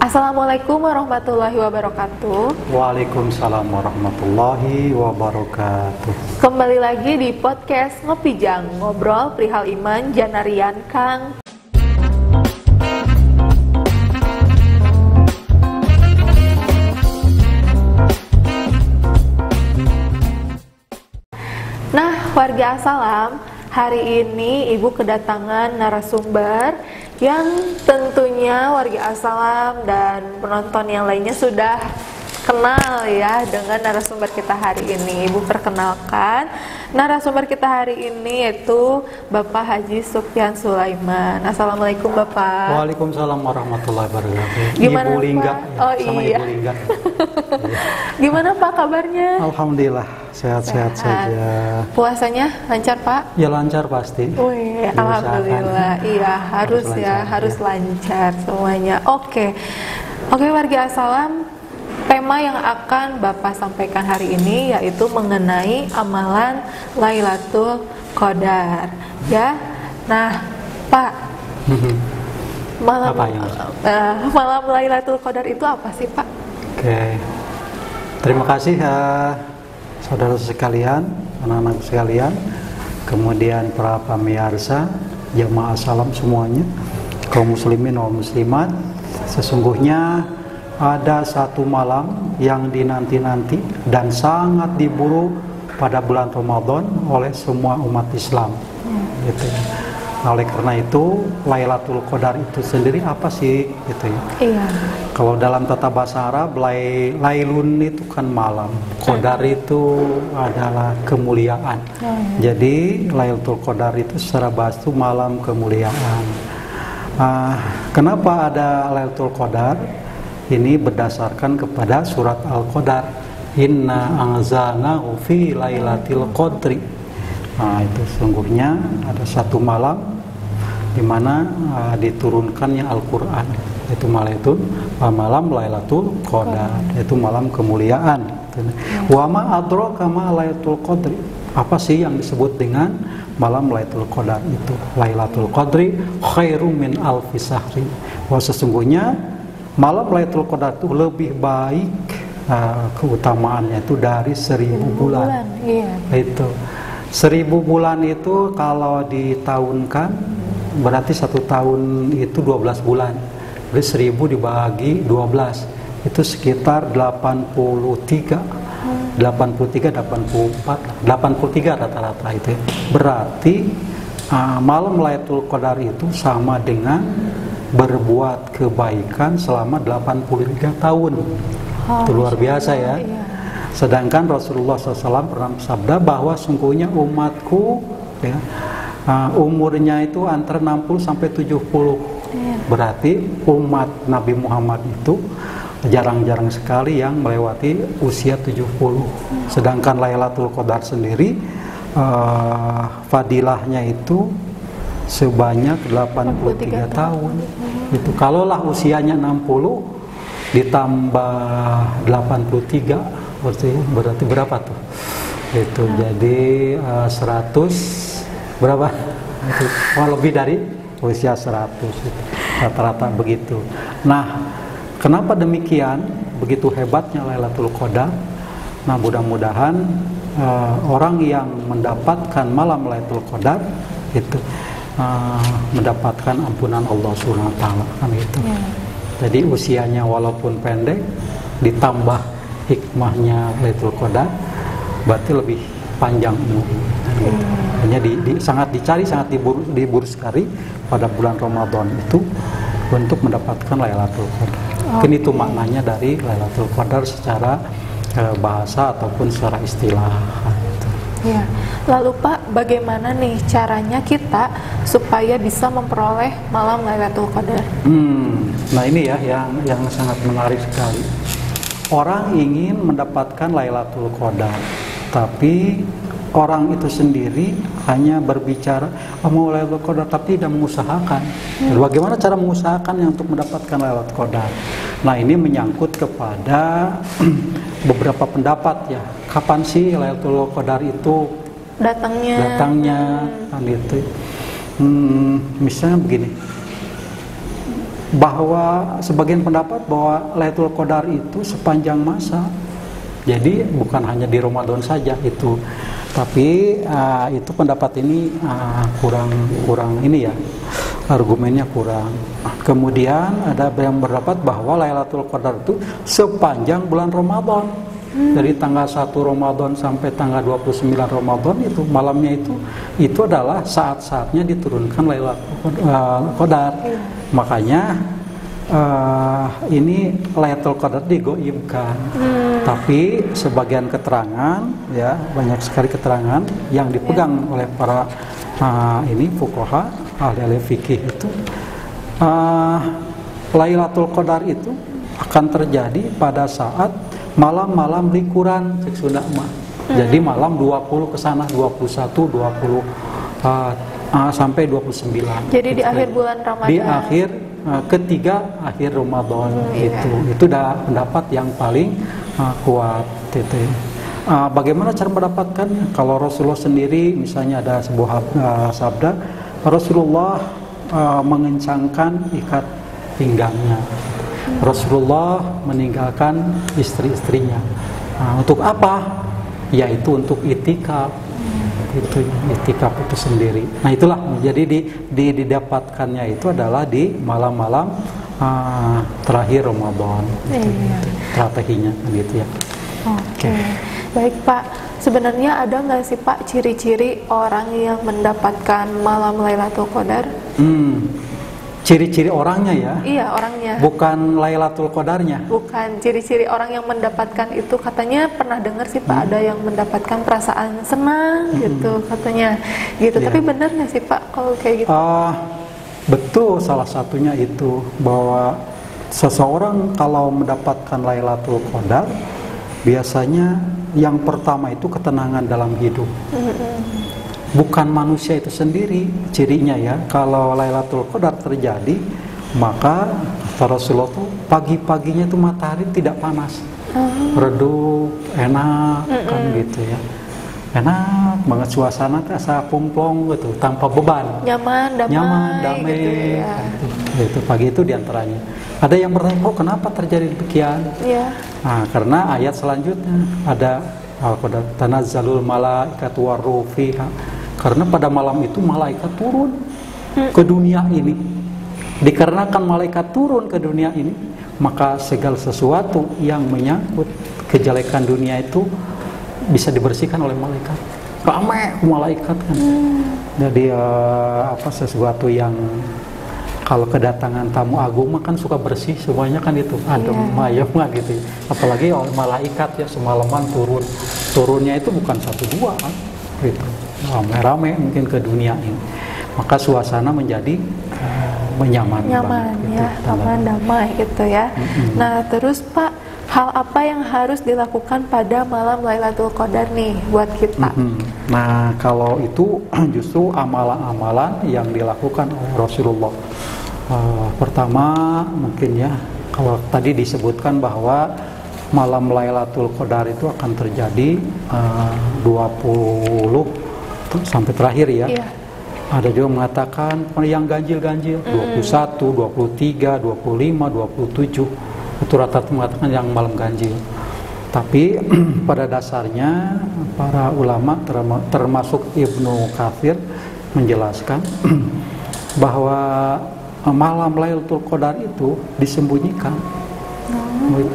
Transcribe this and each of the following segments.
Assalamualaikum warahmatullahi wabarakatuh. Waalaikumsalam warahmatullahi wabarakatuh. Kembali lagi di podcast Ngopijang, ngobrol perihal iman janarian Kang. Nah, warga Assalam, hari ini Ibu kedatangan narasumber yang tentunya warga Assalam dan penonton yang lainnya sudah kenal ya dengan narasumber kita hari ini. Ibu perkenalkan, narasumber kita hari ini yaitu Bapak Haji Sufyan Sulaiman. Assalamualaikum Bapak. Waalaikumsalam warahmatullahi wabarakatuh. Gimana Ibu Lingga, Pak? Oh sama iya. Ibu Lingga. Gimana Pak kabarnya? Alhamdulillah sehat-sehat saja. Puasanya lancar Pak? Ya lancar pasti. Wih, alhamdulillah. Iya, harus lancar semuanya. Oke, warga Assalam, tema yang akan Bapak sampaikan hari ini yaitu mengenai amalan Lailatul Qadar. Ya, nah Pak, malam Lailatul Qadar itu apa sih Pak? Oke, terima kasih saudara sekalian, anak-anak sekalian, kemudian para pemirsa, jamaah salam semuanya, kaum muslimin wal muslimat. Sesungguhnya ada satu malam yang dinanti-nanti dan sangat diburu pada bulan Ramadan oleh semua umat Islam. Gitu ya. Oleh karena itu, Lailatul Qadar itu sendiri apa sih? Gitu ya. Iya. Kalau dalam tata bahasa Arab, Lailun itu kan malam, Qadar itu adalah kemuliaan. Jadi Lailatul Qadar itu secara bahasa itu malam kemuliaan. Kenapa ada Lailatul Qadar? Ini berdasarkan kepada surat Al-Qadar. Inna anzalnahu fi lailatul qadri. Nah, itu sungguhnya ada satu malam di mana diturunkannya Al-Qur'an. Itu malam Lailatul Qadar, itu malam kemuliaan. Wa ma adraka ma Lailatul Qadri. Apa sih yang disebut dengan malam Lailatul Qadar itu? Lailatul Qadri khairum min alfi syahrin. Wah, sesungguhnya malam Lailatul Qadar itu lebih baik keutamaannya itu dari 1000 bulan. Iya. Itu 1000 bulan itu kalau ditahunkan berarti satu tahun itu 12 bulan. Jadi 1000 dibagi 12 itu sekitar 83 rata-rata itu. Berarti malam Lailatul Qadar itu sama dengan berbuat kebaikan selama 83 tahun. Itu luar biasa ya. Sedangkan Rasulullah SAW pernah bersabda bahwa sungguhnya umatku ya, umurnya itu antara 60 sampai 70. Berarti umat Nabi Muhammad itu jarang-jarang sekali yang melewati usia 70. Sedangkan Lailatul Qadar sendiri fadilahnya itu sebanyak 83 tahun. Itu kalaulah usianya 60 ditambah 83 berarti berapa tuh? Itu jadi 100 berapa? Lebih dari usia 100 rata-rata begitu. Nah, kenapa demikian? Begitu hebatnya Lailatul Qadar. Nah, mudah-mudahan orang yang mendapatkan malam Lailatul Qadar itu mendapatkan ampunan Allah Subhanahu wa taala kan itu. Jadi usianya walaupun pendek ditambah hikmahnya Lailatul Qadar berarti lebih panjang umurnya kan gitu. Hanya sangat dicari, sangat diburu sekali pada bulan Ramadan itu untuk mendapatkan Lailatul Qadar. Mungkin itu maknanya dari Lailatul Qadar secara bahasa ataupun secara istilah. Ya. Lalu Pak, bagaimana nih caranya kita supaya bisa memperoleh malam Lailatul Qadar? Nah ini ya yang sangat menarik sekali. Orang ingin mendapatkan Lailatul Qadar, tapi orang itu sendiri hanya berbicara mau Lailatul Qadar tapi tidak mengusahakan. Bagaimana cara mengusahakannya untuk mendapatkan Lailatul Qadar? Nah ini menyangkut kepada beberapa pendapat ya. Kapan sih Lailatul Qadar itu datangnya kan itu? Misalnya begini, bahwa sebagian pendapat bahwa Lailatul Qadar itu sepanjang masa. Jadi bukan hanya di Ramadan saja itu. Tapi itu pendapat ini kurang ini ya, argumennya kurang. Kemudian ada yang berpendapat bahwa Lailatul Qadar itu sepanjang bulan Ramadan. Dari tanggal 1 Ramadan sampai tanggal 29 Ramadan itu malamnya itu adalah saat-saatnya diturunkan Lailatul Qadar. Makanya ini Lailatul Qadar digoibkan. Tapi sebagian keterangan ya, banyak sekali keterangan yang dipegang oleh para fuqaha, ahli fikih itu Lailatul Qadar itu akan terjadi pada saat malam-malam likuran cek Sunda mah. Jadi malam 20 ke sana, 21, 20 sampai 29. Jadi di akhir bulan Ramadan. Di akhir ketiga akhir Ramadan itu dah pendapat yang paling kuat itu. Bagaimana cara mendapatkan? Kalau Rasulullah sendiri misalnya ada sebuah sabda, Rasulullah mengencangkan ikat pinggangnya. Rasulullah meninggalkan istri-istrinya. Untuk apa? Yaitu untuk itikaf. Itu itikaf itu sendiri. Nah itulah, jadi didapatkannya itu adalah di malam-malam terakhir Ramadan. Strateginya gitu ya. Oke. Baik Pak, sebenarnya ada nggak sih Pak ciri-ciri orang yang mendapatkan malam Lailatul Qadar? Ciri-ciri orangnya ya? Iya, orangnya. Bukan Lailatul Qadarnya? Bukan, ciri-ciri orang yang mendapatkan itu katanya pernah dengar sih Pak, ada yang mendapatkan perasaan senang gitu katanya. Gitu. Tapi benar nggak sih Pak kalau kayak gitu? Betul, salah satunya itu bahwa seseorang kalau mendapatkan Lailatul Qadar biasanya yang pertama itu ketenangan dalam hidup. Bukan manusia itu sendiri cirinya ya. Kalau Lailatul Qadar terjadi, maka kata Rasulullah tuh pagi-paginya tuh matahari tidak panas, redup, enak kan gitu ya. Enak banget suasana, asa pumplong gitu, tanpa beban. Nyaman, damai. Gitu ya. Itu pagi itu diantaranya. Ada yang bertanya, oh kenapa terjadi demikian? Iya. Nah, karena ayat selanjutnya ada Al-Qadar tanazzalul malaikatu waruh fiha. Karena pada malam itu malaikat turun ke dunia ini. Dikarenakan malaikat turun ke dunia ini, maka segala sesuatu yang menyangkut kejelekan dunia itu bisa dibersihkan oleh malaikat. Ramai malaikat kan. Jadi sesuatu yang kalau kedatangan tamu agung kan suka bersih semuanya kan itu adem ayem gitu. Apalagi oleh malaikat ya semalaman turunnya itu bukan 1-2 kan gitu. Rame-rame mungkin ke dunia ini, maka suasana menjadi nyaman gitu, ya, aman, damai gitu ya. Nah terus Pak, hal apa yang harus dilakukan pada malam Lailatul Qadar nih buat kita? Nah kalau itu justru amalan-amalan yang dilakukan oleh Rasulullah. Pertama mungkin ya, kalau tadi disebutkan bahwa malam Lailatul Qadar itu akan terjadi 20 sampai terakhir ya. Iya. Ada juga mengatakan yang ganjil-ganjil 21, 23, 25, 27 itu rata-rata mengatakan yang malam ganjil. Tapi pada dasarnya para ulama termasuk Ibnu Katsir menjelaskan bahwa malam Lailatul Qadar itu disembunyikan.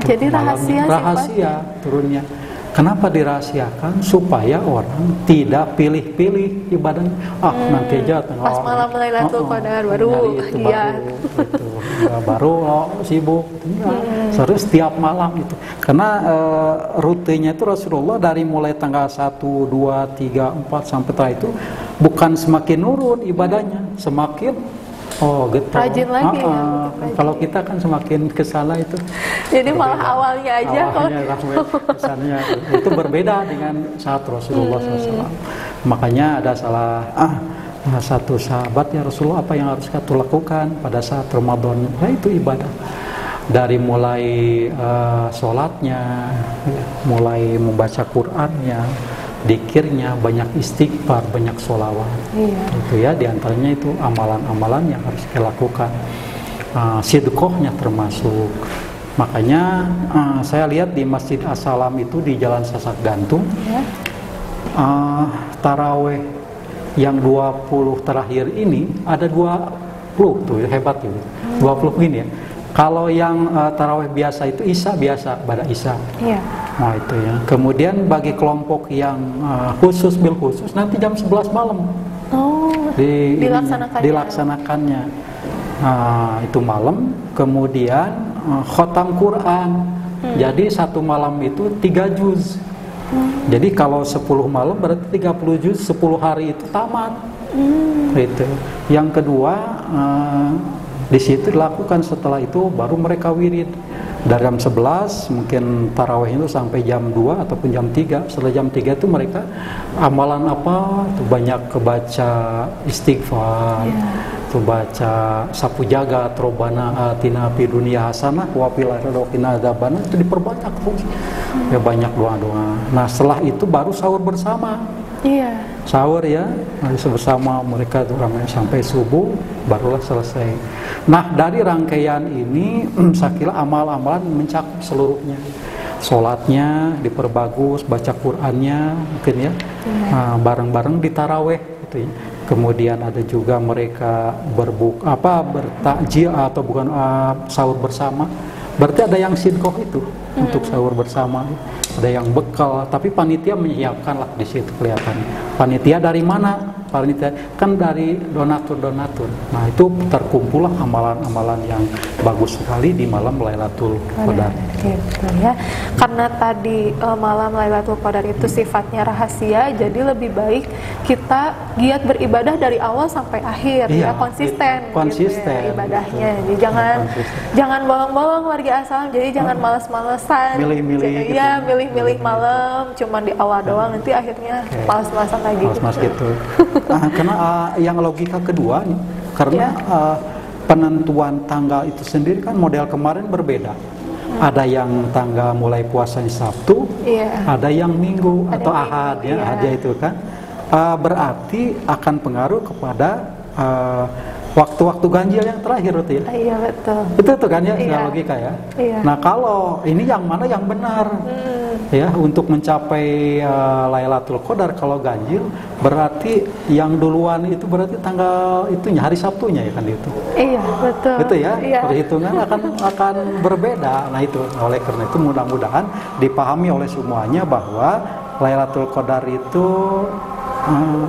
Jadi rahasia turunnya. Kenapa dirahasiakan? Supaya orang tidak pilih-pilih ibadah. Nanti aja pas malam Lailatul Qadar baru baru sibuk. Harus setiap malam itu. Karena rutenya itu Rasulullah dari mulai tanggal 1, 2, 3, 4 sampai terakhir itu bukan semakin nurun ibadahnya, semakin gitu. Rajin lagi ya. Kalau kita kan semakin kesana itu. Jadi malah awalnya aja kesannya itu berbeda dengan saat Rasulullah SAW. Makanya ada satu sahabat ya Rasulullah, apa yang harus kita lakukan pada saat Ramadan? Nah itu ibadah. Dari mulai sholatnya, mulai membaca Qur'annya, dikirnya, banyak istighfar, banyak sholawat. Itu ya, diantaranya itu amalan-amalan yang harus kita lakukan. sidqohnya termasuk. Makanya saya lihat di Masjid As-Salam itu di Jalan Sasak Gantung, taraweh yang 20 terakhir ini ada 20 tuh, hebat tuh. 20 gini ya. Kalau yang taraweh biasa itu Isya biasa, pada Isya. Iya. Nah itu ya. Kemudian bagi kelompok yang khusus bil khusus nanti jam 11 malam. Oh, dilaksanakannya. Nah, itu malam. Kemudian khotam Quran. Jadi satu malam itu 3 juz. Jadi kalau 10 malam berarti 30 juz, 10 hari itu tamat. Itu. Yang kedua, di situ dilakukan, setelah itu baru mereka wirid. Dari jam 11 mungkin tarawih itu sampai jam 2 ataupun jam 3. Setelah jam 3 itu mereka amalan apa? Tuh banyak kebaca istighfar, tuh baca sapu jagat, Robbana atina fid dunya hasanah wa fil akhirati qina adzabannar, itu diperbanyak terus. Ya banyak doa-doa. Nah, setelah itu baru sahur bersama. Iya. Sahur ya, bersama mereka ramai sampai subuh, barulah selesai. Nah, dari rangkaian ini saya kira amal-amalan mencakup seluruhnya. Sholatnya diperbagus, baca Qur'annya mungkin ya, bareng-bareng di taraweh gitu ya. Kemudian ada juga mereka bertakjil atau bukan sahur bersama. Berarti ada yang sidqoh itu untuk sahur bersama. Ada yang bekal, tapi panitia menyiapkan lah di situ kelihatan. Panitia dari mana? Panitia kan dari donatur-donatur. Nah, itu terkumpullah amalan-amalan yang bagus sekali di malam Lailatul Qadar. Gitu ya. Karena tadi malam Lailatul Qadar itu sifatnya rahasia, jadi lebih baik kita giat beribadah dari awal sampai akhir, ya konsisten. Gitu ya, ibadahnya. Jadi jangan bolong-bolong warga asal. Jadi jangan malas-malesan. Milih-milih. Ya, milih-milih malam, cuman di awal doang, nanti akhirnya malas-malasan lagi. Malas gitu. Karena yang logika kedua nih, karena penentuan tanggal itu sendiri kan model kemarin berbeda. Ada yang tanggal mulai puasanya Sabtu, ada yang Minggu atau Ahad ya, aja itu kan. Berarti akan pengaruh kepada waktu-waktu ganjil yang terakhir itu ya. Iya betul. Itu kan ya, logika ya. Nah, kalau ini yang mana yang benar? Ya, untuk mencapai Lailatul Qadar kalau ganjil berarti yang duluan itu berarti tanggal itunya hari Sabtunya ya kan itu. Iya, betul. Itu ya. Perhitungan akan berbeda. Nah, itu oleh karena itu mudah-mudahan dipahami oleh semuanya bahwa Lailatul Qadar itu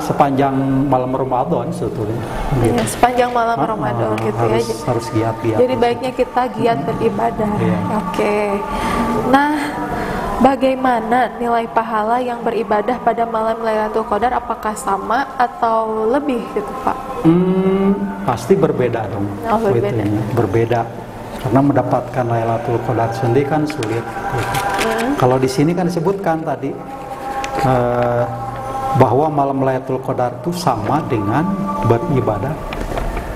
sepanjang malam Ramadan sebetulnya. Iya, sepanjang malam Ramadan gitu ya. Harus giat. Jadi baiknya kita giat beribadah. Oke. Nah, bagaimana nilai pahala yang beribadah pada malam Lailatul Qadar? Apakah sama atau lebih gitu, Pak? Pasti berbeda dong. Berbeda. Karena mendapatkan Lailatul Qadar sendiri kan sulit. Gitu. Kalau di sini kan disebutkan tadi bahwa malam Lailatul Qadar itu sama dengan beribadah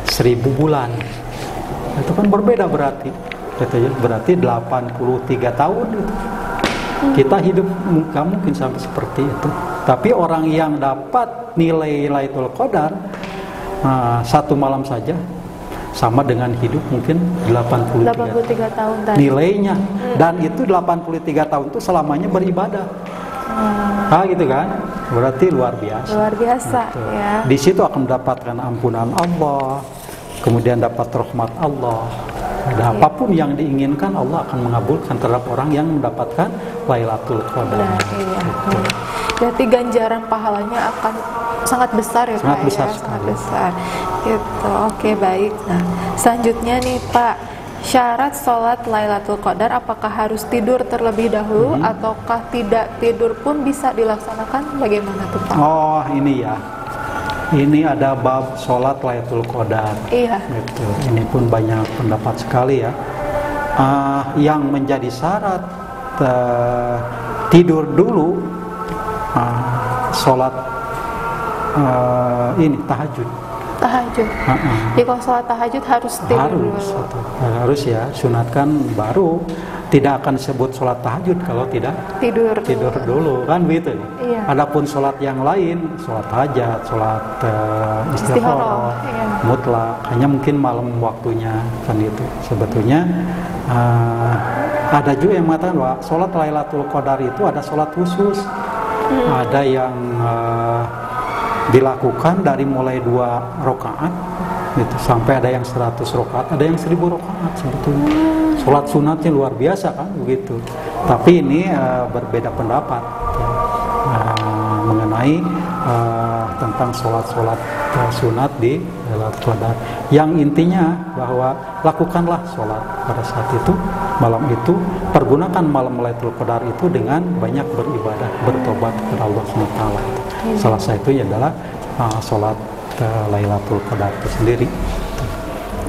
1000 bulan. Itu kan berbeda berarti. Berarti 83 tahun itu. Kita hidup nggak mungkin sampai seperti itu. Tapi orang yang dapat nilai Lailatul Qadar satu malam saja sama dengan hidup mungkin 83 tahun tadi. Nilainya. Dan itu 83 tahun itu selamanya beribadah. Gitu kan? Berarti luar biasa. Luar biasa ya. Di situ akan mendapatkan ampunan Allah, kemudian dapat rahmat Allah. Dan apapun yang diinginkan Allah akan mengabulkan terhadap orang yang mendapatkan Lailatul Qadar. Berarti ganjaran pahalanya akan sangat besar ya, sangat Pak besar ya? Sekali. Sangat besar. Gitu. Oke, baik. Nah, selanjutnya nih Pak, syarat sholat Lailatul Qadar apakah harus tidur terlebih dahulu ataukah tidak tidur pun bisa dilaksanakan? Bagaimana tuh Pak? Oh, ini ya. Ini ada bab sholat Lailatul Qadar. Iya. Gitu. Ini pun banyak pendapat sekali ya. Yang menjadi syarat tidur dulu sholat ini tahajud. Tahajud. Jadi kalau sholat tahajud harus tidur dulu. Harus ya, sunatkan baru tidak akan sebut sholat tahajud kalau tidak tidur dulu kan begitu. Iya. Adapun sholat yang lain, sholat hajat, sholat istikharah, mutlak, hanya mungkin malam waktunya kan itu. Sebetulnya ada juga yang mengatakan bahwa sholat Lailatul Qadar itu ada sholat khusus. Ada yang dilakukan dari mulai 2 rakaat gitu, sampai ada yang 100 rakaat, ada yang 1000 rakaat sebetulnya. Sholat sunatnya luar biasa kan begitu. Tapi ini berbeda pendapat mengenai tentang sholat-sholat sunat di Lailatul Qadar. Yang intinya bahwa lakukanlah sholat pada saat itu, malam itu, pergunakan malam Lailatul Qadar itu dengan banyak beribadah, bertobat kepada Allah SWT. Salah satunya adalah sholat Lailatul Qadar itu sendiri.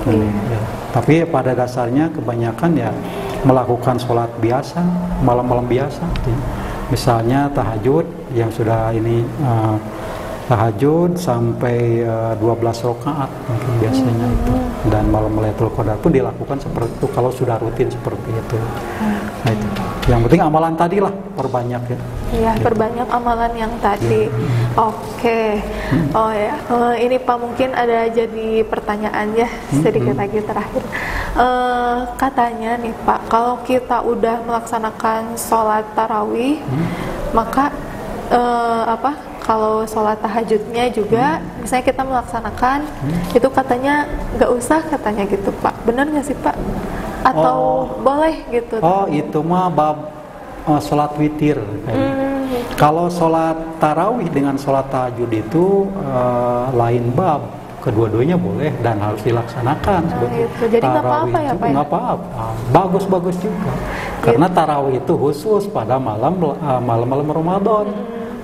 Ya. Tapi pada dasarnya kebanyakan ya melakukan sholat biasa, malam-malam biasa. Misalnya tahajud yang sudah ini tahajud sampai 12 rakaat mungkin biasanya itu. Dan malam Lailatul Qadar pun dilakukan seperti itu kalau sudah rutin seperti itu. Nah, itu. Yang penting amalan tadi lah perbanyak ya. Iya, perbanyak amalan yang tadi. Oke. Oh ya, ini Pak mungkin ada jadi pertanyaan ya sedikit lagi terakhir. Katanya nih Pak, kalau kita udah melaksanakan sholat tarawih, maka kalau sholat tahajudnya juga, misalnya kita melaksanakan, itu katanya nggak usah katanya gitu Pak. Benar nggak sih Pak? Atau boleh gitu? Oh, itu mah bab sholat witir. Kalau sholat tarawih dengan sholat tahajud itu lain bab. Kedua-duanya boleh dan harus dilaksanakan. Gitu. Jadi nggak apa-apa ya Pak? Nggak apa-apa. Bagus-bagus juga. Karena tarawih itu khusus pada malam-malam Ramadan.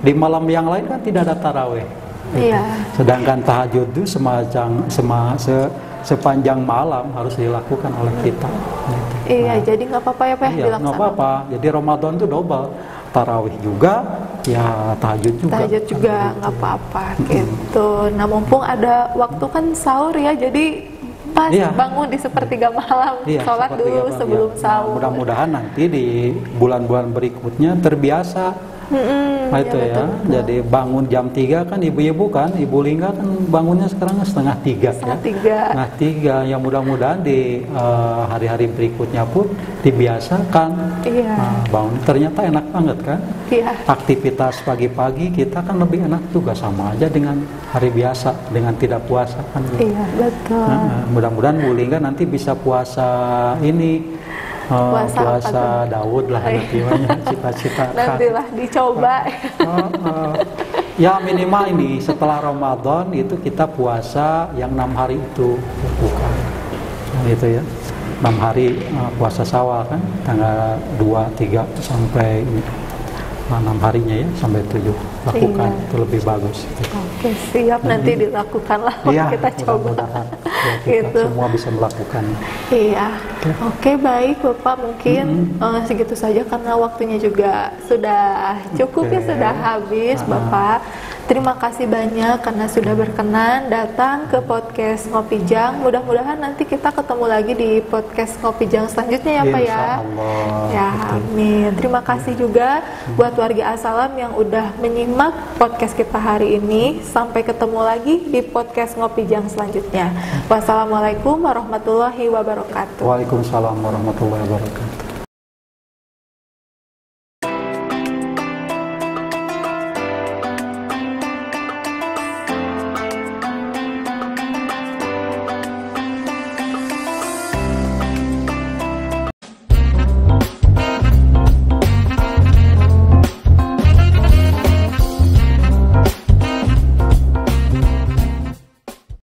Di malam yang lain kan tidak ada tarawih. Iya. Sedangkan tahajud itu sepanjang malam harus dilakukan oleh kita. Iya, jadi nggak apa-apa ya Pak dilaksanakan. Nggak apa-apa. Jadi Ramadan itu double. Tarawih juga, ya tahajud juga. Tahajud juga nggak apa-apa gitu. Nah mumpung ada waktu kan sahur ya, jadi pas bangun di sepertiga malam, sholat dulu sebelum sahur. Mudah-mudahan nanti di bulan-bulan berikutnya terbiasa. Nah itu ya, betul. Jadi bangun jam 3 kan ibu-ibu kan, Ibu Lingga kan bangunnya sekarang setengah 3 ya. Setengah 3, yang mudah-mudahan di hari-hari berikutnya pun dibiasakan. Bangun ternyata enak banget kan. Aktivitas pagi-pagi kita kan lebih enak juga, sama aja dengan hari biasa, dengan tidak puasa kan. Iya betul. Mudah-mudahan Bu Lingga nanti bisa puasa ini. Puasa Daud lah nanti cita-cita nantilah dicoba. Ya minimal ini setelah Ramadan itu kita puasa yang 6 hari itu bukan itu ya, 6 hari puasa Syawal kan, tanggal 2, 3 sampai 6 harinya ya, sampai 7 lakukan. Itu lebih bagus. Oke, siap, nanti dilakukan lah kita coba. Ya, kita semua bisa melakukan. Iya. Oke, baik Bapak, mungkin segitu saja karena waktunya juga sudah cukup ya, sudah habis Bapak. Terima kasih banyak karena sudah berkenan datang ke podcast Ngopi Jang. Mudah-mudahan nanti kita ketemu lagi di podcast Ngopi Jang selanjutnya ya Pak ya. Insyaallah. Ya, amin. Terima kasih juga buat warga Assalam yang udah menyimak podcast kita hari ini. Sampai ketemu lagi di podcast Ngopi Jang selanjutnya. Wassalamualaikum warahmatullahi wabarakatuh. Waalaikumsalam warahmatullahi wabarakatuh.